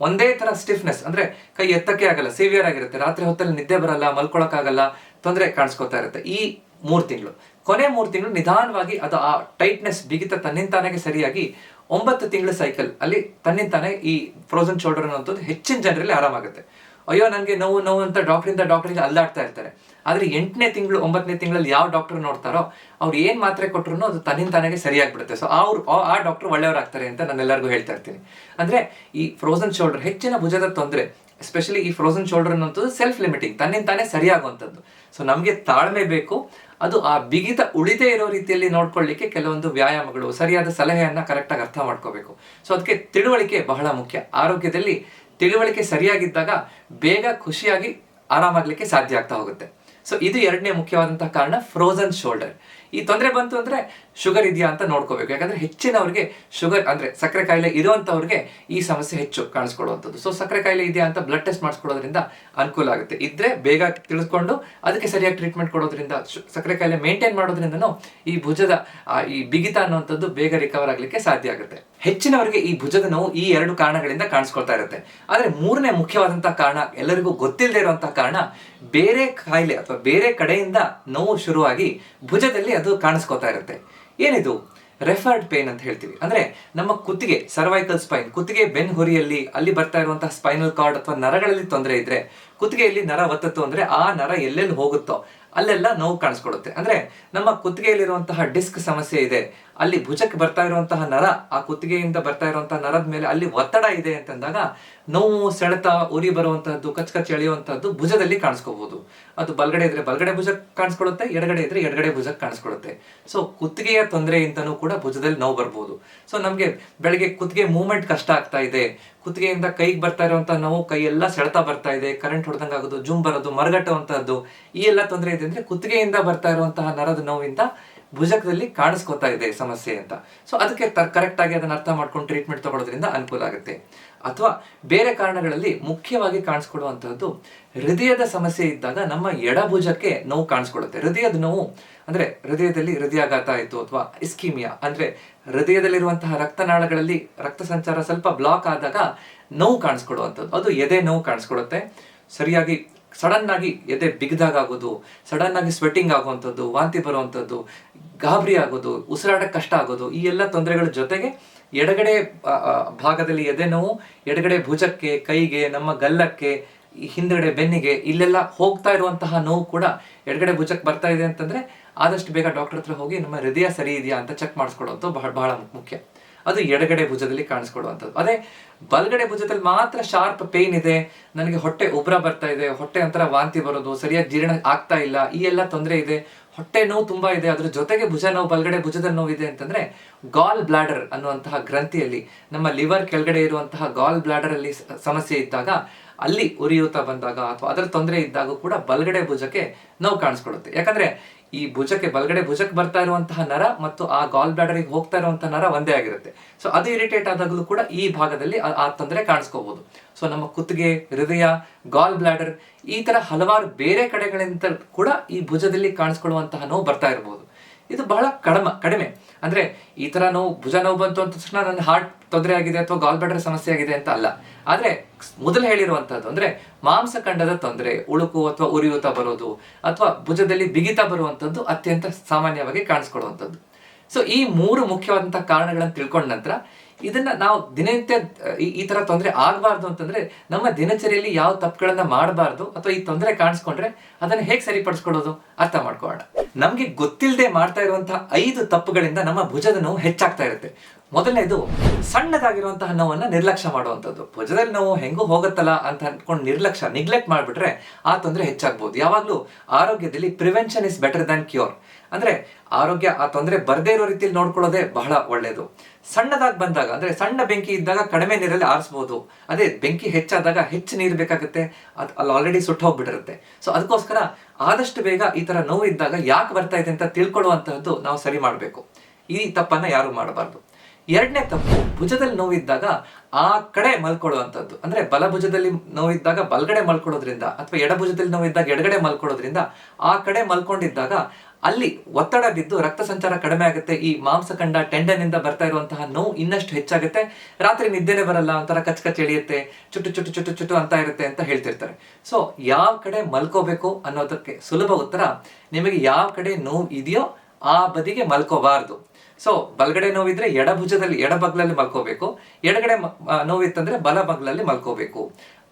ಒಂದೇ ತರ ಸ್ಟಿಫ್ನೆಸ್, ಅಂದ್ರೆ ಕೈ ಎತ್ತಕ್ಕೆ ಆಗಲ್ಲ, ಸಿವಿಯರ್ ಆಗಿರುತ್ತೆ, ರಾತ್ರಿ ಹೊತ್ತಲ್ಲಿ ನಿದ್ದೆ ಬರಲ್ಲ, ಮಲ್ಕೊಳಕ್ಕಾಗಲ್ಲ, ತೊಂದರೆ ಕಾಣಿಸ್ಕೊತಾ ಇರುತ್ತೆ ಈ 3 ತಿಂಗಳು. ಕೊನೆ 3 ತಿಂಗಳು ನಿಧಾನವಾಗಿ ಅದು ಆ ಟೈಟ್ನೆಸ್ ಬಿಗಿತ ತನ್ನಿಂತಾನೆ ಸರಿಯಾಗಿ 9 ತಿಂಗಳ ಸೈಕಲ್ ಅಲ್ಲಿ ತನ್ನಿಂತಾನೆ ಈ ಫ್ರೋಸನ್ ಶೋಲ್ಡರ್ ಅನ್ನೋದು ಹೆಚ್ಚಿನ ಜನರಲ್ಲಿ ಆರಾಮಾಗುತ್ತೆ. ಅಯ್ಯೋ ನನಗೆ ನೋವು ಅಂತ ಡಾಕ್ಟರಿಗೆ ಅಲ್ಲಾಡ್ತಾ ಇರ್ತಾರೆ. ಆದ್ರೆ 8ನೇ ತಿಂಗಳು 9ನೇ ತಿಂಗಳಲ್ಲಿ ಯಾವ ಡಾಕ್ಟರ್ ನೋಡ್ತಾರೋ ಅವ್ರು ಏನ್ ಮಾತ್ರೆ ಕೊಟ್ಟರು ಅದು ತನ್ನಿಂತಾನೆ ಸರಿಯಾಗ್ಬಿಡುತ್ತೆ. ಸೊ ಆ ಡಾಕ್ಟರ್ ಒಳ್ಳೆಯವರಾಗ್ತಾರೆ ಅಂತ ನಾನು ಎಲ್ಲರಿಗೂ ಹೇಳ್ತಾ ಇರ್ತೀನಿ. ಅಂದ್ರೆ ಈ ಫ್ರೋಸನ್ ಶೋಲ್ಡರ್ ಹೆಚ್ಚಿನ ಭುಜದ ತೊಂದರೆ, ಎಸ್ಪೆಷಲಿ ಈ ಫ್ರೋಸನ್ ಶೋಲ್ಡರ್ ಅನ್ನೋದು ಸೆಲ್ಫ್ ಲಿಮಿಟಿಂಗ್, ತನ್ನಿಂತಾನೆ ಸರಿಯಾಗುವಂಥದ್ದು. ಸೊ ನಮಗೆ ತಾಳ್ಮೆ ಬೇಕು, ಅದು ಆ ಬಿಗಿತ ಉಳಿದೇ ಇರೋ ರೀತಿಯಲ್ಲಿ ನೋಡ್ಕೊಳ್ಳಿಕ್ಕೆ ಕೆಲವೊಂದು ವ್ಯಾಯಾಮಗಳು, ಸರಿಯಾದ ಸಲಹೆಯನ್ನ ಕರೆಕ್ಟಾಗಿ ಅರ್ಥ ಮಾಡ್ಕೋಬೇಕು. ಸೊ ಅದಕ್ಕೆ ತಿಳುವಳಿಕೆ ಬಹಳ ಮುಖ್ಯ. ಆರೋಗ್ಯದಲ್ಲಿ ತಿಳುವಳಿಕೆ ಸರಿಯಾಗಿದ್ದಾಗ ಬೇಗ ಖುಷಿಯಾಗಿ ಆರಾಮಾಗ್ಲಿಕ್ಕೆ ಸಾಧ್ಯ ಆಗ್ತಾ ಹೋಗುತ್ತೆ. ಸೊ ಇದು 2ನೇ ಮುಖ್ಯವಾದಂತಹ ಕಾರಣ, ಫ್ರೋಸನ್ ಶೋಲ್ಡರ್. ಈ ತೊಂದರೆ ಬಂತು ಅಂದ್ರೆ ಶುಗರ್ ಇದೆಯಾ ಅಂತ ನೋಡ್ಕೋಬೇಕು. ಯಾಕಂದ್ರೆ ಹೆಚ್ಚಿನವ್ರಿಗೆ ಶುಗರ್ ಅಂದ್ರೆ ಸಕ್ಕರೆ ಕಾಯಿಲೆ ಇರುವಂತವ್ರಿಗೆ ಈ ಸಮಸ್ಯೆ ಹೆಚ್ಚು ಕಾಣಿಸ್ಕೊಳ್ಳುವಂಥದ್ದು. ಸೊ ಸಕ್ಕರೆ ಕಾಯಿಲೆ ಇದೆಯಾ ಅಂತ ಬ್ಲಡ್ ಟೆಸ್ಟ್ ಮಾಡಿಸ್ಕೊಳ್ಳೋದ್ರಿಂದ ಅನುಕೂಲ ಆಗುತ್ತೆ. ಇದ್ರೆ ಬೇಗ ತಿಳಿಸ್ಕೊಂಡು ಅದಕ್ಕೆ ಸರಿಯಾಗಿ ಟ್ರೀಟ್ಮೆಂಟ್ ಕೊಡೋದ್ರಿಂದ, ಸಕ್ಕರೆ ಕಾಯಿಲೆ ಮೇಂಟೈನ್ ಮಾಡೋದ್ರಿಂದನೂ ಈ ಭುಜದ ಈ ಬಿಗಿತ ಅನ್ನುವಂಥದ್ದು ಬೇಗ ರಿಕವರ್ ಆಗ್ಲಿಕ್ಕೆ ಸಾಧ್ಯ ಆಗುತ್ತೆ. ಹೆಚ್ಚಿನವರಿಗೆ ಈ ಭುಜದ ನೋವು ಈ 2 ಕಾರಣಗಳಿಂದ ಕಾಣಿಸ್ಕೊಳ್ತಾ ಇರುತ್ತೆ. ಆದ್ರೆ 3ನೇ ಮುಖ್ಯವಾದಂತಹ ಕಾರಣ, ಎಲ್ಲರಿಗೂ ಗೊತ್ತಿಲ್ಲದೆ ಇರುವಂತಹ ಕಾರಣ, ಬೇರೆ ಕಾಯಿಲೆ ಅಥವಾ ಬೇರೆ ಕಡೆಯಿಂದ ನೋವು ಶುರುವಾಗಿ ಭುಜದಲ್ಲಿ ಅದು ಕಾಣಿಸ್ಕೊತಾ ಇರುತ್ತೆ. ಏನಿದು? ರೆಫರ್ಡ್ ಪೇನ್ ಅಂತ ಹೇಳ್ತೀವಿ. ಅಂದ್ರೆ ನಮ್ಮ ಕುತ್ತಿಗೆ, ಸರ್ವೈಕಲ್ ಸ್ಪೈನ್, ಕುತ್ತಿಗೆ ಬೆನ್ಹುರಿಯಲ್ಲಿ ಅಲ್ಲಿ ಬರ್ತಾ ಇರುವಂತಹ ಸ್ಪೈನಲ್ ಕಾರ್ಡ್ ಅಥವಾ ನರಗಳಲ್ಲಿ ತೊಂದರೆ ಇದ್ರೆ, ಕುತ್ತಿಗೆಯಲ್ಲಿ ನರ ಒತ್ತತ್ತು ಅಂದ್ರೆ ಆ ನರ ಎಲ್ಲೆಲ್ಲಿ ಹೋಗುತ್ತೋ ಅಲ್ಲೆಲ್ಲ ನೋವು ಕಾಣಿಸ್ಕೊಳ್ಳುತ್ತೆ. ಅಂದ್ರೆ ನಮ್ಮ ಕುತ್ತಿಗೆಯಲ್ಲಿರುವಂತಹ ಡಿಸ್ಕ್ ಸಮಸ್ಯೆ ಇದೆ, ಅಲ್ಲಿ ಭುಜಕ್ಕೆ ಬರ್ತಾ ಇರುವಂತಹ ನರ, ಆ ಕುತ್ತಿಗೆಯಿಂದ ಬರ್ತಾ ಇರುವಂತಹ ನರದ ಮೇಲೆ ಅಲ್ಲಿ ಒತ್ತಡ ಇದೆ ಅಂತಂದಾಗ ನೋವು, ಸೆಳೆತ, ಉರಿ ಬರುವಂತಹದ್ದು, ಕಚ್ ಎಳೆಯುವಂತಹದ್ದು ಭುಜದಲ್ಲಿ ಕಾಣಿಸ್ಕೋಬಹುದು. ಅದು ಬಲಗಡೆ ಇದ್ರೆ ಬಲಗಡೆ ಭುಜಕ್ಕೆ ಕಾಣಿಸ್ಕೊಳ್ಳುತ್ತೆ, ಎಡಗಡೆ ಇದ್ರೆ ಎಡಗಡೆ ಭುಜಕ್ಕೆ ಕಾಣಿಸ್ಕೊಳ್ಳುತ್ತೆ. ಸೊ ಕುತ್ತಿಗೆಯ ತೊಂದರೆಯಿಂದನೂ ಕೂಡ ಭುಜದಲ್ಲಿ ನೋವು ಬರ್ಬೋದು. ಸೊ ನಮ್ಗೆ ಬೆಳಗ್ಗೆ ಕುತ್ತಿಗೆ ಮೂವ್ಮೆಂಟ್ ಕಷ್ಟ ಆಗ್ತಾ ಇದೆ, ಕುತ್ತಿಗೆಯಿಂದ ಕೈಗೆ ಬರ್ತಾ ಇರುವಂತಹ ನೋವು, ಕೈ ಎಲ್ಲ ಸೆಳೆತ ಬರ್ತಾ ಇದೆ, ಕರೆಂಟ್ ಹೊಡೆದಂಗೆ ಆಗೋದು, ಜುಮ್ ಬರೋದು, ಮರಗಟ್ಟುವಂತಹದ್ದು, ಈ ಎಲ್ಲ ತೊಂದರೆ ಇದೆ ಅಂದ್ರೆ ಕುತ್ತಿಗೆಯಿಂದ ಬರ್ತಾ ಇರುವಂತಹ ನರದ ನೋವಿಂದ ಭುಜಕದಲ್ಲಿ ಕಾಣಿಸ್ಕೊತಾ ಇದೆ ಸಮಸ್ಯೆ ಅಂತ. ಸೊ ಅದಕ್ಕೆ ಕರೆಕ್ಟ್ ಆಗಿ ಅದನ್ನ ಅರ್ಥ ಮಾಡ್ಕೊಂಡು ಟ್ರೀಟ್ಮೆಂಟ್ ತಗೊಳ್ಳೋದ್ರಿಂದ ಅನುಕೂಲ ಆಗುತ್ತೆ. ಅಥವಾ ಬೇರೆ ಕಾರಣಗಳಲ್ಲಿ ಮುಖ್ಯವಾಗಿ ಕಾಣಿಸ್ಕೊಳ್ಳುವಂತಹದ್ದು, ಹೃದಯದ ಸಮಸ್ಯೆ ಇದ್ದಾಗ ನಮ್ಮ ಎಡಭುಜಕ್ಕೆ ನೋವು ಕಾಣಿಸ್ಕೊಳ್ಳುತ್ತೆ. ಹೃದಯದ ನೋವು ಅಂದ್ರೆ ಹೃದಯದಲ್ಲಿ ಹೃದಯಾಘಾತ ಆಯಿತು ಅಥವಾ ಇಸ್ಕೀಮಿಯಾ ಅಂದ್ರೆ ಹೃದಯದಲ್ಲಿರುವಂತಹ ರಕ್ತನಾಳಗಳಲ್ಲಿ ರಕ್ತ ಸಂಚಾರ ಸ್ವಲ್ಪ ಬ್ಲಾಕ್ ಆದಾಗ ನೋವು ಕಾಣಿಸ್ಕೊಳ್ಳುವಂಥದ್ದು. ಅದು ಎದೆ ನೋವು ಕಾಣಿಸ್ಕೊಳ್ಳುತ್ತೆ. ಸರಿಯಾಗಿ ಸಡನ್ ಆಗಿ ಎದೆ ಬಿಗಿದಾಗ ಆಗೋದು, ಸಡನ್ ಆಗಿ ಸ್ವೆಟ್ಟಿಂಗ್ ಆಗುವಂಥದ್ದು, ವಾಂತಿ ಬರುವಂಥದ್ದು, ಗಾಬರಿ ಆಗೋದು, ಉಸಿರಾಡಕ್ಕೆ ಕಷ್ಟ ಆಗೋದು, ಈ ಎಲ್ಲ ತೊಂದರೆಗಳ ಜೊತೆಗೆ ಎಡಗಡೆ ಭಾಗದಲ್ಲಿ ಎದೆ ನೋವು, ಎಡಗಡೆ ಭುಜಕ್ಕೆ, ಕೈಗೆ, ನಮ್ಮ ಗಲ್ಲಕ್ಕೆ, ಹಿಂದ್ಗಡೆ ಬೆನ್ನಿಗೆ ಇಲ್ಲೆಲ್ಲ ಹೋಗ್ತಾ ಇರುವಂತಹ ನೋವು ಕೂಡ ಎಡಗಡೆ ಭುಜಕ್ಕೆ ಬರ್ತಾ ಇದೆ ಅಂತಂದ್ರೆ ಆದಷ್ಟು ಬೇಗ ಡಾಕ್ಟರ್ ಹತ್ರ ಹೋಗಿ ನಮ್ಮ ಹೃದಯ ಸರಿ ಇದೆಯಾ ಅಂತ ಚೆಕ್ ಮಾಡಿಸ್ಕೊಳ್ಳೋದು ಬಹಳ ಮುಖ್ಯ. ಅದು ಎಡಗಡೆ ಭುಜದಲ್ಲಿ ಕಾಣಿಸ್ಕೊಳ್ಳುವಂಥದ್ದು. ಅದೇ ಬಲಗಡೆ ಭುಜದಲ್ಲಿ ಮಾತ್ರ ಶಾರ್ಪ್ ಪೇನ್ ಇದೆ, ನನಗೆ ಹೊಟ್ಟೆ ಉಬ್ರ ಬರ್ತಾ ಇದೆ, ಹೊಟ್ಟೆ ಒಂಥರ ವಾಂತಿ ಬರೋದು, ಸರಿಯಾಗಿ ಜೀರ್ಣ ಆಗ್ತಾ ಇಲ್ಲ, ಈ ಎಲ್ಲ ತೊಂದರೆ ಇದೆ, ಹೊಟ್ಟೆ ನೋವು ತುಂಬಾ ಇದೆ, ಅದ್ರ ಜೊತೆಗೆ ಭುಜ ನೋವು, ಬಲಗಡೆ ಭುಜದ ನೋವು ಇದೆ ಅಂತಂದ್ರೆ ಗಾಲ್ ಬ್ಲಾಡರ್ ಅನ್ನುವಂತಹ ಗ್ರಂಥಿಯಲ್ಲಿ, ನಮ್ಮ ಲಿವರ್ ಕೆಳಗಡೆ ಇರುವಂತಹ ಗಾಲ್ ಬ್ಲಾಡರ್ ಅಲ್ಲಿ ಸಮಸ್ಯೆ ಇದ್ದಾಗ, ಅಲ್ಲಿ ಉರಿಯೂತ ಬಂದಾಗ ಅಥವಾ ಅದರ ತೊಂದರೆ ಇದ್ದಾಗ ಕೂಡ ಬಲಗಡೆ ಭುಜಕ್ಕೆ ನೋವು ಕಾಣಿಸ್ಕೊಳ್ಳುತ್ತೆ. ಯಾಕಂದ್ರೆ ಈ ಭುಜಕ್ಕೆ, ಬಲಗಡೆ ಭುಜಕ್ಕೆ ಬರ್ತಾ ಇರುವಂತಹ ನರ ಮತ್ತು ಆ ಗಾಲ್ ಬ್ಲಾಡರ್ಗೆ ಹೋಗ್ತಾ ಇರುವಂತಹ ನರ ಒಂದೇ ಆಗಿರುತ್ತೆ. ಸೊ ಅದು ಇರಿಟೇಟ್ ಆದಾಗಲೂ ಕೂಡ ಈ ಭಾಗದಲ್ಲಿ ಆ ತೊಂದರೆ ಕಾಣಿಸ್ಕೋಬಹುದು. ಸೊ ನಮ್ಮ ಕುತ್ತಿಗೆ, ಹೃದಯ, ಗಾಲ್ ಬ್ಲಾಡರ್, ಈ ತರ ಹಲವಾರು ಬೇರೆ ಕಡೆಗಳಿಂದ ಕೂಡ ಈ ಭುಜದಲ್ಲಿ ಕಾಣಿಸ್ಕೊಳ್ಳುವಂತಹ ನೋವು ಬರ್ತಾ ಇರಬಹುದು. ಇದು ಬಹಳ ಕಡಿಮೆ. ಅಂದ್ರೆ ಈ ತರ ನೋವು, ಭುಜ ನೋವು ಬಂತು ಅಂತ ತಕ್ಷಣ ನನ್ನ ಹಾರ್ಟ್ ತೊಂದರೆ ಆಗಿದೆ ಅಥವಾ ಗಾಲ್ ಬ್ಲಾಡರ್ ಸಮಸ್ಯೆ ಆಗಿದೆ ಅಂತ ಅಲ್ಲ. ಆದ್ರೆ ಮೊದಲು ಹೇಳಿರುವಂತಹದ್ದು ಅಂದ್ರೆ ಮಾಂಸಖಂಡದ ತೊಂದರೆ, ಉಳುಕು ಅಥವಾ ಉರಿಯೂತ ಬರೋದು ಅಥವಾ ಭುಜದಲ್ಲಿ ಬಿಗಿತ ಬರುವಂತದ್ದು ಅತ್ಯಂತ ಸಾಮಾನ್ಯವಾಗಿ ಕಾಣಿಸ್ಕೊಳ್ಳುವಂಥದ್ದು. ಸೊ ಈ 3 ಮುಖ್ಯವಾದಂತಹ ಕಾರಣಗಳನ್ನು ತಿಳ್ಕೊಂಡ ನಂತರ ಇದನ್ನ ನಾವು ದಿನನಿತ್ಯ ಈ ತರ ತೊಂದರೆ ಆಗಬಾರ್ದು ಅಂತಂದ್ರೆ ನಮ್ಮ ದಿನಚರಿಯಲ್ಲಿ ಯಾವ ತಪ್ಪುಗಳನ್ನ ಮಾಡಬಾರ್ದು ಅಥವಾ ಈ ತೊಂದರೆ ಕಾಣಿಸ್ಕೊಂಡ್ರೆ ಅದನ್ನ ಹೇಗೆ ಸರಿಪಡಿಸ್ಕೊಳ್ಳೋದು ಅರ್ಥ ಮಾಡ್ಕೊಳ್ಳೋಣ. ನಮ್ಗೆ ಗೊತ್ತಿಲ್ಲದೆ ಮಾಡ್ತಾ ಇರುವಂತಹ 5 ತಪ್ಪುಗಳಿಂದ ನಮ್ಮ ಭುಜದ ನೋವು ಹೆಚ್ಚಾಗ್ತಾ ಇರುತ್ತೆ. ಮೊದಲನೇದು, ಸಣ್ಣದಾಗಿರುವಂತಹ ನೋವನ್ನ ನಿರ್ಲಕ್ಷ್ಯ ಮಾಡುವಂಥದ್ದು. ಭುಜದಲ್ಲಿ ನೋವು ಹೆಂಗೂ ಹೋಗುತ್ತಲ್ಲ ಅಂತ ಅನ್ಕೊಂಡು ನಿಗ್ಲೆಕ್ಟ್ ಮಾಡಿಬಿಟ್ರೆ ಆ ತೊಂದರೆ ಹೆಚ್ಚಾಗ್ಬೋದು. ಯಾವಾಗಲೂ ಆರೋಗ್ಯದಲ್ಲಿ prevention is better than cure. ಅಂದ್ರೆ ಆರೋಗ್ಯ ಆ ತೊಂದರೆ ಬರದೇ ಇರೋ ರೀತಿಯಲ್ಲಿ ನೋಡ್ಕೊಳ್ಳೋದೇ ಬಹಳ ಒಳ್ಳೆಯದು. ಸಣ್ಣದಾಗಿ ಬಂದಾಗ, ಅಂದ್ರೆ ಸಣ್ಣ ಬೆಂಕಿ ಇದ್ದಾಗ ಕಡಿಮೆ ನೀರಲ್ಲಿ ಆರಿಸ್ಬೋದು. ಅದೇ ಬೆಂಕಿ ಹೆಚ್ಚಾದಾಗ ಹೆಚ್ಚು ನೀರು ಬೇಕಾಗುತ್ತೆ, ಅಲ್ಲಿ ಆಲ್ರೆಡಿ ಸುಟ್ಟು ಹೋಗ್ಬಿಟ್ಟಿರುತ್ತೆ. ಸೊ ಅದಕ್ಕೋಸ್ಕರ ಆದಷ್ಟು ಬೇಗ ಈ ತರ ನೋವು ಇದ್ದಾಗ ಯಾಕೆ ಬರ್ತಾ ಇದೆ ಅಂತ ತಿಳ್ಕೊಳ್ಳುವಂತಹದ್ದು ನಾವು ಸರಿ ಮಾಡಬೇಕು. ಈ ತಪ್ಪನ್ನ ಯಾರು ಮಾಡಬಾರ್ದು. ಎರಡನೇ ತಪ್ಪು, ಭುಜದಲ್ಲಿ ನೋವಿದ್ದಾಗ ಆ ಕಡೆ ಮಲ್ಕೊಳ್ಳುವಂಥದ್ದು. ಅಂದ್ರೆ ಬಲಭುಜದಲ್ಲಿ ನೋವಿದ್ದಾಗ ಬಲಗಡೆ ಮಲ್ಕೊಳ್ಳೋದ್ರಿಂದ, ಅಥವಾ ಎಡಭುಜದಲ್ಲಿ ನೋವಿದ್ದಾಗ ಎಡಗಡೆ ಮಲ್ಕೊಳ್ಳೋದ್ರಿಂದ ಆ ಕಡೆ ಮಲ್ಕೊಂಡಿದ್ದಾಗ ಅಲ್ಲಿ ಒತ್ತಡ ಬಿದ್ದು ರಕ್ತ ಸಂಚಾರ ಕಡಿಮೆ ಆಗುತ್ತೆ. ಈ ಮಾಂಸಖಂಡ ಟೆಂಡನ್ ಇಂದ ಬರ್ತಾ ಇರುವಂತಹ ನೋವು ಇನ್ನಷ್ಟು ಹೆಚ್ಚಾಗುತ್ತೆ. ರಾತ್ರಿ ನಿದ್ದೆನೆ ಬರಲ್ಲ, ಒಂಥರ ಕಚ್ ಎಳಿಯುತ್ತೆ, ಚುಟ್ಟು ಅಂತ ಇರುತ್ತೆ ಅಂತ ಹೇಳ್ತಿರ್ತಾರೆ. ಸೊ ಯಾವ ಕಡೆ ಮಲ್ಕೋಬೇಕು ಅನ್ನೋದಕ್ಕೆ ಸುಲಭ ಉತ್ತರ, ನಿಮಗೆ ಯಾವ ಕಡೆ ನೋವು ಇದೆಯೋ ಆ ಬದಿಗೆ ಮಲ್ಕೋಬಾರ್ದು. ಸೊ ಬಲಗಡೆ ನೋವಿದ್ರೆ ಎಡಭುಜದಲ್ಲಿ ಎಡಬಗ್ಲಲ್ಲಿ ಮಲ್ಕೋಬೇಕು, ಎಡಗಡೆ ನೋವಿತ್ತಂದ್ರೆ ಬಲಬಗ್ಲಲ್ಲಿ ಮಲ್ಕೋಬೇಕು.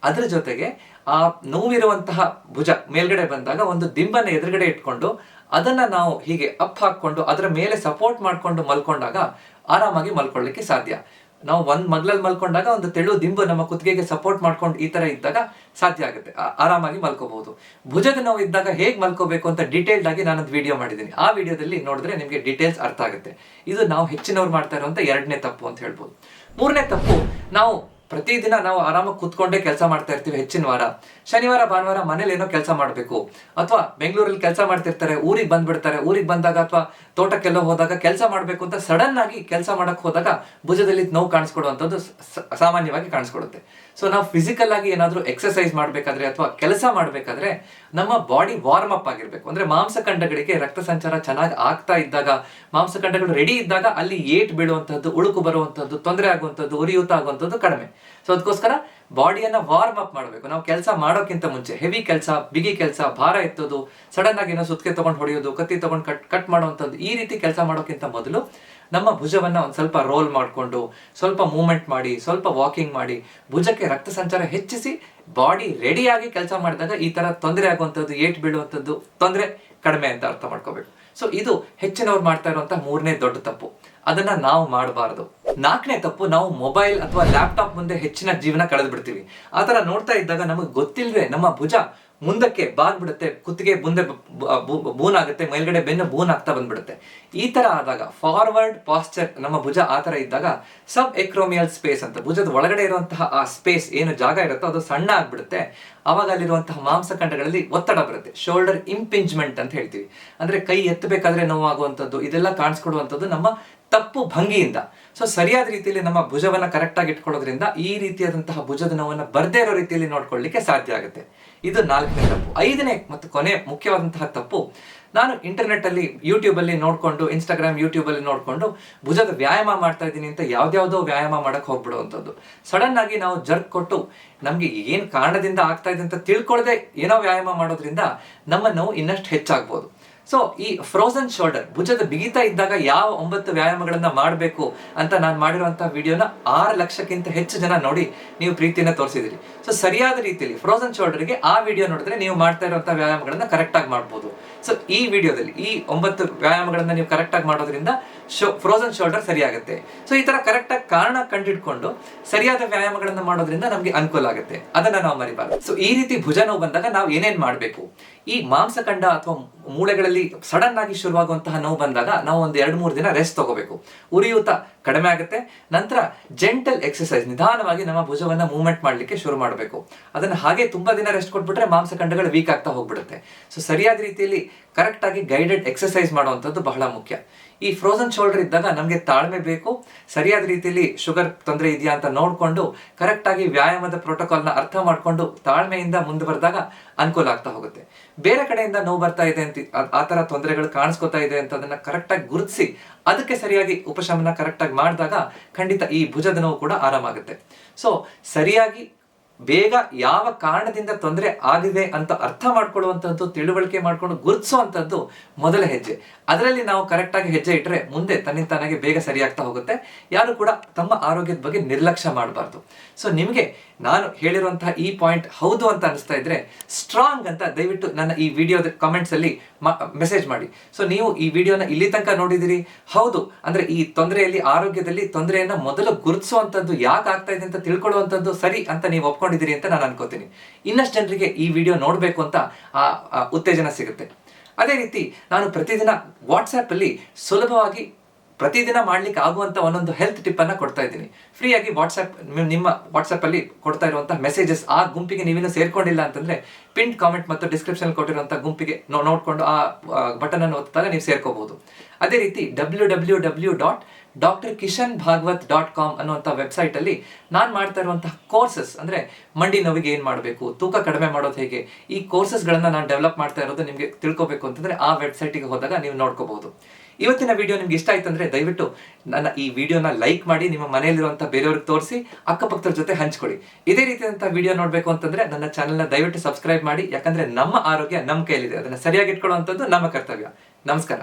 ಅದ್ರ ಜೊತೆಗೆ ಆ ನೋವಿರುವಂತಹ ಭುಜ ಮೇಲ್ಗಡೆ ಬಂದಾಗ ಒಂದು ದಿಂಬನ್ನ ಎದುರುಗಡೆ ಇಟ್ಕೊಂಡು ಅದನ್ನ ನಾವು ಹೀಗೆ ಹಾಕೊಂಡು ಅದರ ಮೇಲೆ ಸಪೋರ್ಟ್ ಮಾಡ್ಕೊಂಡು ಮಲ್ಕೊಂಡಾಗ ಆರಾಮಾಗಿ ಮಲ್ಕೊಳ್ಳಿಕ್ಕೆ ಸಾಧ್ಯ. ನಾವು ಒಂದ್ ಮಗ್ಲಲ್ಲಿ ಮಲ್ಕೊಂಡಾಗ ಒಂದು ತೆಳು ದಿಂಬು ನಮ್ಮ ಕುತ್ತಿಗೆಗೆ ಸಪೋರ್ಟ್ ಮಾಡ್ಕೊಂಡು ಈ ತರ ಇದ್ದಾಗ ಸಾಧ್ಯ ಆಗುತ್ತೆ, ಆರಾಮಾಗಿ ಮಲ್ಕೋಬಹುದು. ಭುಜದ ನೋವು ಇದ್ದಾಗ ಹೇಗೆ ಮಲ್ಕೋಬೇಕು ಅಂತ ಡೀಟೇಲ್ಡ್ ಆಗಿ ನಾನೊಂದು ವಿಡಿಯೋ ಮಾಡಿದ್ದೀನಿ. ಆ ವಿಡಿಯೋದಲ್ಲಿ ನೋಡಿದ್ರೆ ನಿಮಗೆ ಡೀಟೇಲ್ಸ್ ಅರ್ಥ ಆಗುತ್ತೆ. ಇದು ನಾವು ಹೆಚ್ಚಿನವ್ರು ಮಾಡ್ತಾ ಇರುವಂತ ಎರಡನೇ ತಪ್ಪು ಅಂತ ಹೇಳ್ಬೋದು. ಮೂರನೇ ತಪ್ಪು, ನಾವು ಪ್ರತಿದಿನ ನಾವು ಆರಾಮಾಗಿ ಕೂತ್ಕೊಂಡೇ ಕೆಲಸ ಮಾಡ್ತಾ ಇರ್ತೀವಿ. ಹೆಚ್ಚಿನ ವಾರ ಶನಿವಾರ ಭಾನುವಾರ ಮನೇಲಿ ಏನೋ ಕೆಲಸ ಮಾಡಬೇಕು, ಅಥವಾ ಬೆಂಗಳೂರಲ್ಲಿ ಕೆಲಸ ಮಾಡ್ತಿರ್ತಾರೆ, ಊರಿಗೆ ಬಂದ್ಬಿಡ್ತಾರೆ. ಊರಿಗೆ ಬಂದಾಗ ಅಥವಾ ತೋಟಕ್ಕೆಲ್ಲೋ ಹೋದಾಗ ಕೆಲಸ ಮಾಡಬೇಕು ಅಂತ ಸಡನ್ ಆಗಿ ಕೆಲಸ ಮಾಡಕ್ ಹೋದಾಗ ಭುಜದಲ್ಲಿ ನೋವು ಕಾಣಿಸ್ಕೊಡುವಂಥದ್ದು ಸಾಮಾನ್ಯವಾಗಿ ಕಾಣಿಸ್ಕೊಡುತ್ತೆ. ಸೊ ನಾವು ಫಿಸಿಕಲ್ ಆಗಿ ಏನಾದ್ರೂ ಎಕ್ಸರ್ಸೈಸ್ ಮಾಡ್ಬೇಕಾದ್ರೆ ಅಥವಾ ಕೆಲಸ ಮಾಡ್ಬೇಕಾದ್ರೆ ನಮ್ಮ ಬಾಡಿ ವಾರ್ಮ್ ಅಪ್ ಆಗಿರ್ಬೇಕು. ಅಂದ್ರೆ ಮಾಂಸಖಂಡಗಳಿಗೆ ರಕ್ತ ಸಂಚಾರ ಚೆನ್ನಾಗಿ ಆಗ್ತಾ ಇದ್ದಾಗ, ಮಾಂಸಖಂಡಗಳು ರೆಡಿ ಇದ್ದಾಗ ಅಲ್ಲಿ ಏಟ್ ಬೀಳುವಂತಹದ್ದು, ಉಳುಕು ಬರುವಂತಹದ್ದು, ತೊಂದರೆ ಆಗುವಂಥದ್ದು, ಉರಿಯೂತ ಆಗುವಂಥದ್ದು ಕಡಿಮೆ. ಸೊ ಅದಕ್ಕೋಸ್ಕರ ಬಾಡಿಯನ್ನ ವಾರ್ಮ್ ಅಪ್ ಮಾಡಬೇಕು. ನಾವು ಕೆಲಸ ಮಾಡೋಕ್ಕಿಂತ ಮುಂಚೆ ಹೆವಿ ಕೆಲಸ, ಬಿಗಿ ಕೆಲಸ, ಭಾರ ಎತ್ತೋದು, ಸಡನ್ ಆಗಿ ಏನೋ ಸುತ್ತಿಗೆ ತಗೊಂಡು ಹೊಡೆಯೋದು, ಕತ್ತಿ ತಗೊಂಡು ಕಟ್ ಮಾಡುವಂಥದ್ದು, ಈ ರೀತಿ ಕೆಲಸ ಮಾಡೋಕ್ಕಿಂತ ಮೊದಲು ನಮ್ಮ ಭುಜವನ್ನ ಒಂದ್ ಸ್ವಲ್ಪ ರೋಲ್ ಮಾಡಿಕೊಂಡು, ಸ್ವಲ್ಪ ಮೂವ್ಮೆಂಟ್ ಮಾಡಿ, ಸ್ವಲ್ಪ ವಾಕಿಂಗ್ ಮಾಡಿ, ಭುಜಕ್ಕೆ ರಕ್ತ ಸಂಚಾರ ಹೆಚ್ಚಿಸಿ ಬಾಡಿ ರೆಡಿಯಾಗಿ ಕೆಲಸ ಮಾಡಿದಾಗ ಈ ತರ ತೊಂದರೆ ಆಗುವಂಥದ್ದು, ಏಟ್ ಬೀಳುವಂಥದ್ದು ತೊಂದರೆ ಕಡಿಮೆ ಅಂತ ಅರ್ಥ ಮಾಡ್ಕೋಬೇಕು. ಸೊ ಇದು ಹೆಚ್ಚಿನವ್ರು ಮಾಡ್ತಾ ಇರುವಂತಹ ಮೂರನೇ ದೊಡ್ಡ ತಪ್ಪು. ಅದನ್ನ ನಾವು ಮಾಡಬಾರದು. ನಾಲ್ಕನೇ ತಪ್ಪು, ನಾವು ಮೊಬೈಲ್ ಅಥವಾ ಲ್ಯಾಪ್ಟಾಪ್ ಮುಂದೆ ಹೆಚ್ಚಿನ ಜೀವನ ಕಳೆದು ಬಿಡ್ತೀವಿ. ಆ ತರ ನೋಡ್ತಾ ಇದ್ದಾಗ ನಮಗೆ ಗೊತ್ತಿಲ್ಲದೆ ನಮ್ಮ ಭುಜ ಮುಂದಕ್ಕೆ ಬಾಗ್ಬಿಡುತ್ತೆ, ಕುತ್ತಿಗೆ ಮುಂದೆ ಬೂನ್ ಆಗುತ್ತೆ, ಮೇಲ್ಗಡೆ ಬೆನ್ನು ಬೂನ್ ಆಗ್ತಾ ಬಂದ್ಬಿಡುತ್ತೆ. ಈ ತರ ಆದಾಗ ಫಾರ್ವರ್ಡ್ ಪಾಸ್ಚರ್, ನಮ್ಮ ಭುಜ ಆ ತರ ಇದ್ದಾಗ ಸಬ್ ಎಕ್ರೋಮಿಯಲ್ ಸ್ಪೇಸ್ ಅಂತ, ಭುಜದ ಒಳಗಡೆ ಇರುವಂತಹ ಆ ಸ್ಪೇಸ್ ಏನು ಜಾಗ ಇರುತ್ತೋ ಅದು ಸಣ್ಣ ಆಗ್ಬಿಡುತ್ತೆ. ಅವಾಗ ಅಲ್ಲಿರುವಂತಹ ಮಾಂಸಖಂಡಗಳಲ್ಲಿ ಒತ್ತಡ ಬರುತ್ತೆ. ಶೋಲ್ಡರ್ ಇಂಪಿಂಜ್ಮೆಂಟ್ ಅಂತ ಹೇಳ್ತೀವಿ. ಅಂದ್ರೆ ಕೈ ಎತ್ತಬೇಕಾದ್ರೆ ನೋವಾಗುವಂಥದ್ದು, ಇದೆಲ್ಲ ಕಾಣಿಸ್ಕೊಡುವಂಥದ್ದು ನಮ್ಮ ತಪ್ಪು ಭಂಗಿಯಿಂದ. ಸೊ ಸರಿಯಾದ ರೀತಿಯಲ್ಲಿ ನಮ್ಮ ಭುಜವನ್ನ ಕರೆಕ್ಟ್ ಆಗಿ ಇಟ್ಕೊಳ್ಳೋದ್ರಿಂದ ಈ ರೀತಿಯಾದಂತಹ ಭುಜದ ನೋವನ್ನ ಬರ್ದೇ ಇರೋ ರೀತಿಯಲ್ಲಿ ನೋಡ್ಕೊಳ್ಳಿಕ್ಕೆ ಸಾಧ್ಯ ಆಗುತ್ತೆ. ಇದು ನಾಲ್ಕನೇ ತಪ್ಪು. ಐದನೇ ಮತ್ತು ಕೊನೆ ಮುಖ್ಯವಾದಂತಹ ತಪ್ಪು, ನಾನು ಇಂಟರ್ನೆಟ್ ಅಲ್ಲಿ, ಯೂಟ್ಯೂಬ್ ಅಲ್ಲಿ ನೋಡ್ಕೊಂಡು, ಇನ್ಸ್ಟಾಗ್ರಾಮ್, ಯೂಟ್ಯೂಬ್ ಅಲ್ಲಿ ನೋಡ್ಕೊಂಡು ಭುಜದ ವ್ಯಾಯಾಮ ಮಾಡ್ತಾ ಇದ್ದೀನಿ ಅಂತ ಯಾವ್ದಾವ್ದೋ ವ್ಯಾಯಾಮ ಮಾಡಕ್ ಹೋಗ್ಬಿಡುವಂಥದ್ದು. ಸಡನ್ ಆಗಿ ನಾವು ಜರ್ಕ್ ಕೊಟ್ಟು ನಮ್ಗೆ ಏನ್ ಕಾರಣದಿಂದ ಆಗ್ತಾ ಇದೆ ಅಂತ ತಿಳ್ಕೊಳ್ಳದೆ ಏನೋ ವ್ಯಾಯಾಮ ಮಾಡೋದ್ರಿಂದ ನಮ್ಮ ನೋವು ಇನ್ನಷ್ಟು ಹೆಚ್ಚಾಗ್ಬೋದು. ಸೊ ಈ ಫ್ರೋಸನ್ ಶೋಲ್ಡರ್, ಭುಜದ ಬಿಗಿತಾ ಇದ್ದಾಗ ಯಾವ 9 ವ್ಯಾಯಾಮಗಳನ್ನ ಮಾಡಬೇಕು ಅಂತ ನಾನು ಮಾಡಿರುವಂತಹ ವಿಡಿಯೋನ 6 ಲಕ್ಷಕ್ಕಿಂತ ಹೆಚ್ಚು ಜನ ನೋಡಿ ನೀವು ಪ್ರೀತಿಯನ್ನ ತೋರಿಸಿದಿರಿ. ಸೊ ಸರಿಯಾದ ರೀತಿಯಲ್ಲಿ ಫ್ರೋಸನ್ ಶೋಲ್ಡರ್ಗೆ ಆ ವಿಡಿಯೋ ನೋಡಿದ್ರೆ ನೀವು ಮಾಡ್ತಾ ಇರುವಂತಹ ವ್ಯಾಯಾಮಗಳನ್ನ ಕರೆಕ್ಟ್ ಆಗಿ ಮಾಡ್ಬೋದು. ಸೊ ಈ ವಿಡಿಯೋದಲ್ಲಿ ಈ 9 ವ್ಯಾಯಾಮಗಳನ್ನ ನೀವು ಕರೆಕ್ಟ್ ಆಗಿ ಮಾಡೋದ್ರಿಂದ ಫ್ರೋಸನ್ ಶೋಲ್ಡರ್ ಸರಿಯಾಗುತ್ತೆ. ಸೊ ಈ ತರ ಕರೆಕ್ಟ್ ಆಗಿ ಕಾರಣ ಕಂಡಿಡ್ಕೊಂಡು ಸರಿಯಾದ ವ್ಯಾಯಾಮಗಳನ್ನ ಮಾಡೋದ್ರಿಂದ ನಮ್ಗೆ ಅನುಕೂಲ ಆಗುತ್ತೆ. ಅದನ್ನ ನಾವು ಮರಿಬಾರ್ದು. ಸೊ ಈ ರೀತಿ ಭುಜ ನೋವು ಬಂದಾಗ ನಾವು ಏನೇನ್ ಮಾಡ್ಬೇಕು? ಈ ಮಾಂಸಖಂಡ ಅಥವಾ ಮೂಳೆಗಳಲ್ಲಿ ಸಡನ್ ಆಗಿ ಶುರುವಾಗುವಂತಹ ನೋವು ಬಂದಾಗ ನಾವು ಒಂದು 2-3 ದಿನ ರೆಸ್ಟ್ ತಗೋಬೇಕು. ಉರಿಯೂತ ಕಡಿಮೆ ಆಗುತ್ತೆ. ನಂತರ ಜೆಂಟಲ್ ಎಕ್ಸರ್ಸೈಸ್, ನಿಧಾನವಾಗಿ ನಮ್ಮ ಭುಜವನ್ನ ಮೂವ್ಮೆಂಟ್ ಮಾಡ್ಲಿಕ್ಕೆ ಶುರು ಮಾಡಬೇಕು. ಅದನ್ನ ಹಾಗೆ ತುಂಬಾ ದಿನ ರೆಸ್ಟ್ ಕೊಟ್ಬಿಟ್ರೆ ಮಾಂಸಖಂಡಗಳು ವೀಕ್ ಆಗ್ತಾ ಹೋಗ್ಬಿಡುತ್ತೆ. ಸೊ ಸರಿಯಾದ ರೀತಿಯಲ್ಲಿ ಕರೆಕ್ಟ್ ಆಗಿ ಗೈಡೆಡ್ ಎಕ್ಸರ್ಸೈಸ್ ಮಾಡುವಂಥದ್ದು ಬಹಳ ಮುಖ್ಯ. ಈ ಫ್ರೋಸನ್ ಶೋಲ್ಡರ್ ಇದ್ದಾಗ ನಮಗೆ ತಾಳ್ಮೆ ಬೇಕು. ಸರಿಯಾದ ರೀತಿಯಲ್ಲಿ ಶುಗರ್ ತೊಂದರೆ ಇದೆಯಾ ಅಂತ ನೋಡ್ಕೊಂಡು ಕರೆಕ್ಟ್ ಆಗಿ ವ್ಯಾಯಾಮದ ಪ್ರೋಟೋಕಾಲ್ನ ಅರ್ಥ ಮಾಡ್ಕೊಂಡು ತಾಳ್ಮೆಯಿಂದ ಮುಂದುವರೆದಾಗ ಅನುಕೂಲ ಆಗ್ತಾ ಹೋಗುತ್ತೆ. ಬೇರೆ ಕಡೆಯಿಂದ ನೋವು ಬರ್ತಾ ಇದೆ ಅಂತ, ಆ ತರ ತೊಂದರೆಗಳು ಕಾಣಿಸ್ಕೊತಾ ಇದೆ ಅಂತ ಅದನ್ನ ಕರೆಕ್ಟ್ ಆಗಿ ಗುರುತಿಸಿ ಅದಕ್ಕೆ ಸರಿಯಾಗಿ ಉಪಶಮನ ಕರೆಕ್ಟ್ ಆಗಿ ಮಾಡಿದಾಗ ಖಂಡಿತ ಈ ಭುಜದ ನೋವು ಕೂಡ ಆರಾಮಾಗುತ್ತೆ. ಸೊ ಸರಿಯಾಗಿ ಬೇಗ ಯಾವ ಕಾರಣದಿಂದ ತೊಂದರೆ ಆಗಿದೆ ಅಂತ ಅರ್ಥ ಮಾಡ್ಕೊಳ್ಳುವಂಥದ್ದು, ತಿಳುವಳಿಕೆ ಮಾಡ್ಕೊಂಡು ಗುರುತಿಸುವಂಥದ್ದು ಮೊದಲ ಹೆಜ್ಜೆ. ಅದರಲ್ಲಿ ನಾವು ಕರೆಕ್ಟಾಗಿ ಹೆಜ್ಜೆ ಇಟ್ಟರೆ ಮುಂದೆ ತನ್ನಿಂತಾನಾಗೆ ಬೇಗ ಸರಿಯಾಗ್ತಾ ಹೋಗುತ್ತೆ. ಯಾರು ಕೂಡ ತಮ್ಮ ಆರೋಗ್ಯದ ಬಗ್ಗೆ ನಿರ್ಲಕ್ಷ್ಯ ಮಾಡಬಾರ್ದು. ಸೊ ನಿಮಗೆ ನಾನು ಹೇಳಿರುವಂತಹ ಈ ಪಾಯಿಂಟ್ ಹೌದು ಅಂತ ಅನಿಸ್ತಾ ಇದ್ರೆ ಸ್ಟ್ರಾಂಗ್ ಅಂತ ದಯವಿಟ್ಟು ನನ್ನ ಈ ವಿಡಿಯೋದ ಕಮೆಂಟ್ಸ್ ಅಲ್ಲಿ ಮೆಸೇಜ್ ಮಾಡಿ. ಸೊ ನೀವು ಈ ವಿಡಿಯೋನ ಇಲ್ಲಿ ತನಕ ನೋಡಿದಿರಿ, ಹೌದು ಅಂದ್ರೆ ಈ ತೊಂದರೆಯಲ್ಲಿ, ಆರೋಗ್ಯದಲ್ಲಿ ತೊಂದರೆಯನ್ನ ಮೊದಲು ಗುರುತಿಸುವಂಥದ್ದು, ಯಾಕೆ ಆಗ್ತಾ ಇದೆ ಅಂತ ತಿಳ್ಕೊಳ್ಳುವಂಥದ್ದು ಸರಿ ಅಂತ ನೀವು ಒಪ್ಕೊಂಡಿದ್ದೀರಿ ಅಂತ ನಾನು ಅನ್ಕೋತೀನಿ. ಇನ್ನಷ್ಟು ಜನರಿಗೆ ಈ ವಿಡಿಯೋ ನೋಡಬೇಕು ಅಂತ ಉತ್ತೇಜನ ಸಿಗುತ್ತೆ. ಅದೇ ರೀತಿ ನಾನು ಪ್ರತಿದಿನ ವಾಟ್ಸ್ಆ್ಯಪ್ ಅಲ್ಲಿ ಸುಲಭವಾಗಿ ಪ್ರತಿದಿನ ಮಾಡ್ಲಿಕ್ಕೆ ಆಗುವಂತ ಒಂದೊಂದು ಹೆಲ್ತ್ ಟಿಪ್ ಅನ್ನ ಕೊಡ್ತಾ ಇದ್ದೀನಿ ಫ್ರೀಯಾಗಿ. ನಿಮ್ಮ ವಾಟ್ಸ್ಆ್ಯಪ್ ಅಲ್ಲಿ ಕೊಡ್ತಾ ಇರುವಂತಹ ಮೆಸೇಜಸ್, ಆ ಗುಂಪಿಗೆ ನೀವೇನು ಸೇರ್ಕೊಂಡಿಲ್ಲ ಅಂತಂದ್ರೆ ಪಿನ್ ಕಾಮೆಂಟ್ ಮತ್ತು ಡಿಸ್ಕ್ರಿಪ್ಷನ್ ಕೊಟ್ಟಿರುವಂತಹ ಗುಂಪಿಗೆ ನೋಡ್ಕೊಂಡು ಆ ಬಟನ್ ಅನ್ನು ಒತ್ತಿದಾಗ ನೀವು ಸೇರ್ಕೋಬಹುದು. ಅದೇ ರೀತಿ www.drkishanbhagwat.com ಅನ್ನುವಂಥ ವೆಬ್ಸೈಟ್ ಅಲ್ಲಿ ನಾನು ಮಾಡ್ತಾ ಇರುವಂತಹ ಕೋರ್ಸಸ್, ಅಂದ್ರೆ ಮಂಡಿ ನೋವಿಗೆ ಏನ್ ಮಾಡಬೇಕು, ತೂಕ ಕಡಿಮೆ ಮಾಡೋದು ಹೇಗೆ, ಈ ಕೋರ್ಸಸ್ ಗಳನ್ನ ನಾನು ಡೆವಲಪ್ ಮಾಡ್ತಾ ಇರೋದು ನಿಮ್ಗೆ ತಿಳ್ಕೊಬೇಕು ಅಂತಂದ್ರೆ ಆ ವೆಬ್ಸೈಟ್ಗೆ ಹೋದಾಗ ನೀವು ನೋಡ್ಕೋಬಹುದು. ಇವತ್ತಿನ ವಿಡಿಯೋ ನಿಮ್ಗೆ ಇಷ್ಟ ಆಯ್ತು ಅಂದ್ರೆ ದಯವಿಟ್ಟು ನನ್ನ ಈ ವಿಡಿಯೋನ ಲೈಕ್ ಮಾಡಿ, ನಿಮ್ಮ ಮನೆಯಲ್ಲಿರುವಂತಹ ಬೇರೆಯವ್ರಿಗೆ ತೋರಿಸಿ, ಅಕ್ಕಪಕ್ಕದ ಜೊತೆ ಹಂಚ್ಕೊಳ್ಳಿ. ಇದೇ ರೀತಿಯಾದಂತಹ ವಿಡಿಯೋ ನೋಡ್ಬೇಕು ಅಂತಂದ್ರೆ ನನ್ನ ಚಾನೆಲ್ನ ದಯವಿಟ್ಟು ಸಬ್ಸ್ಕ್ರೈಬ್ ಮಾಡಿ. ಯಾಕಂದ್ರೆ ನಮ್ಮ ಆರೋಗ್ಯ ನಮ್ಮ ಕೈಯಲ್ಲಿದೆ, ಅದನ್ನ ಸರಿಯಾಗಿ ಇಟ್ಕೊಳ್ಳುವಂಥದ್ದು ನಮ್ಮ ಕರ್ತವ್ಯ. ನಮಸ್ಕಾರ.